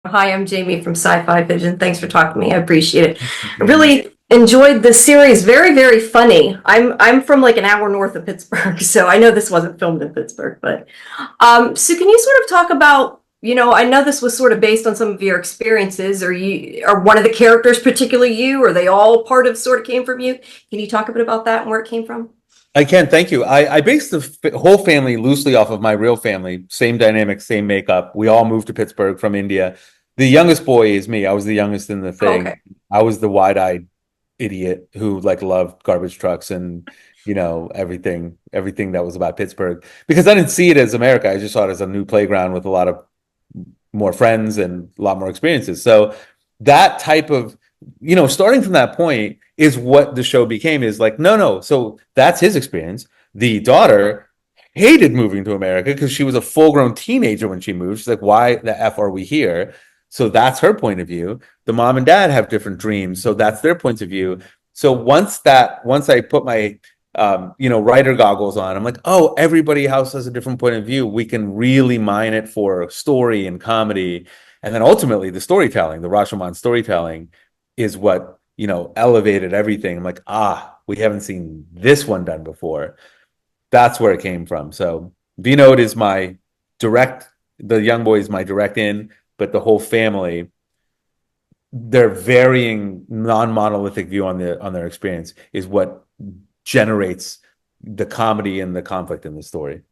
Hi, I'm Jamie from Sci-Fi-Vision. Thanks for talking to me. I appreciate it. I really enjoyed the series. Very, very funny. I'm from like an hour north of Pittsburgh, so I know this wasn't filmed in Pittsburgh, but so can you sort of talk about, I know this was sort of based on some of your experiences, or one of the characters particularly you, or they all part of sort of came from you? Can you talk a bit about that and where it came from? I can, thank you. I based the whole family loosely off of my real family. Same dynamic, same makeup. We all moved to Pittsburgh from India. The youngest boy is me. I was the youngest in the Oh, thing. okay. I was the wide-eyed idiot who like loved garbage trucks and everything that was about Pittsburgh. Because I didn't see it as America. I just saw it as a new playground with a lot of more friends and a lot more experiences. So that type of, starting from that point is what the show became, is like, no. So that's his experience. The daughter hated moving to America because she was a full-grown teenager when she moved. She's like, why the F are we here? So that's her point of view. The mom and dad have different dreams. So that's their points of view. So once I put my writer goggles on, I'm like, oh, everybody else has a different point of view. We can really mine it for story and comedy. And then ultimately the storytelling, the Rashomon storytelling is what, elevated everything. I'm like, we haven't seen this one done before. That's where it came from. So Vinod is the young boy is my direct in, but the whole family, their varying non-monolithic view on their experience is what generates the comedy and the conflict in the story.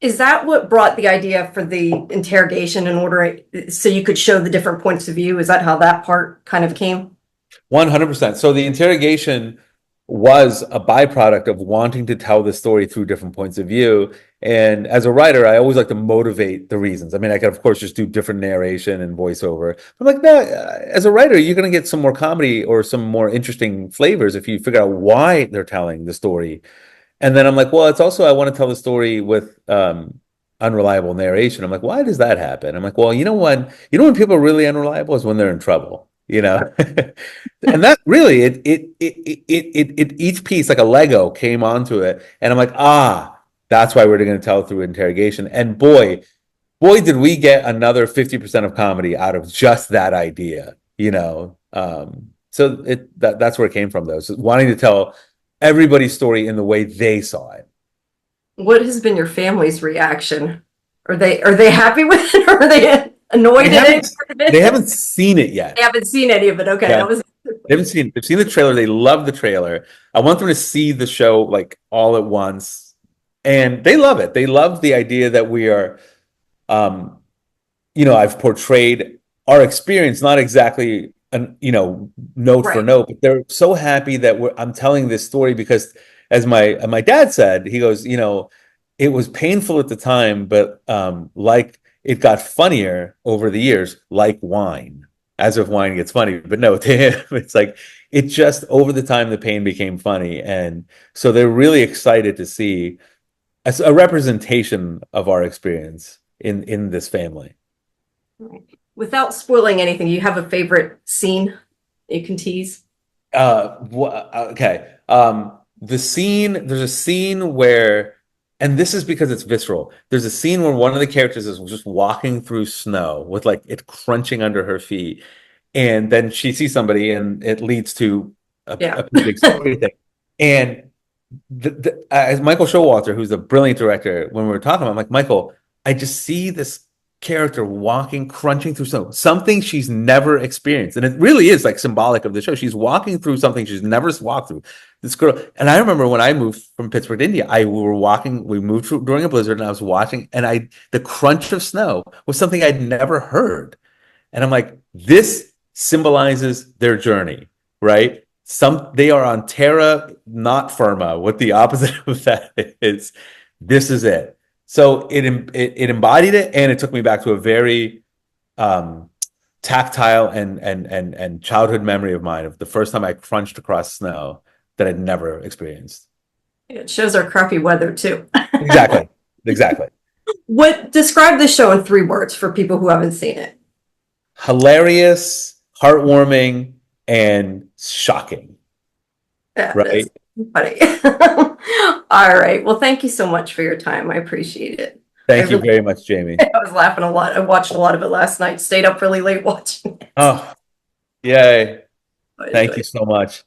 Is that what brought the idea for the interrogation in order so you could show the different points of view? Is that how that part kind of came? 100%. So the interrogation was a byproduct of wanting to tell the story through different points of view. And as a writer, I always like to motivate the reasons. I mean, I could, of course, just do different narration and voiceover. I'm like, no, as a writer, you're going to get some more comedy or some more interesting flavors if you figure out why they're telling the story. And then I'm like, well, it's also, I want to tell the story with unreliable narration. I'm like, why does that happen? I'm like, well, when people are really unreliable is when they're in trouble. And that really it each piece like a Lego came onto it, and I'm like, that's why we're going to tell through interrogation. And boy, did we get another 50% of comedy out of just that idea. So that's where it came from, though. So wanting to tell everybody's story in the way they saw it. What has been your family's reaction? Are they happy with it, or are they annoyed They at haven't, it? they haven't seen it yet. They haven't seen any of it. Okay, Yeah. that was They've seen the trailer. They love the trailer. I want them to see the show like all at once. And they love it. They love the idea that we are, I've portrayed our experience, not exactly, note for right. note, but they're so happy that I'm telling this story because, as my dad said, he goes, it was painful at the time, but like it got funnier over the years, like wine, as if wine gets funny. But no, to him, it's like it just over the time the pain became funny, and so they're really excited to see a representation of our experience in this family. Right. Without spoiling anything, do you have a favorite scene you can tease? Okay. There's a scene where, and this is because it's visceral. There's a scene where one of the characters is just walking through snow with like it crunching under her feet. And then she sees somebody and it leads to Yeah. a big story thing. And as Michael Showalter, who's a brilliant director, when we were talking about, I'm like, Michael, I just see this character walking, crunching through something she's never experienced. And it really is like symbolic of the show. She's walking through something she's never walked through. This girl, and I remember when I moved from Pittsburgh to India, we moved during a blizzard and I was watching, and the crunch of snow was something I'd never heard. And I'm like, this symbolizes their journey, right? They are on terra, not firma. What the opposite of that is, this is it. So it embodied it, and it took me back to a very tactile and childhood memory of mine of the first time I crunched across snow that I'd never experienced. It shows our crappy weather too. Exactly. What describe the show in 3 words for people who haven't seen it? Hilarious, heartwarming, and shocking. Yeah, Right? that's funny. All right. Well, thank you so much for your time. I appreciate it. Thank you very much, Jamie. I was laughing a lot. I watched a lot of it last night. Stayed up really late watching it. Oh, yay. I Thank enjoyed you it. so much.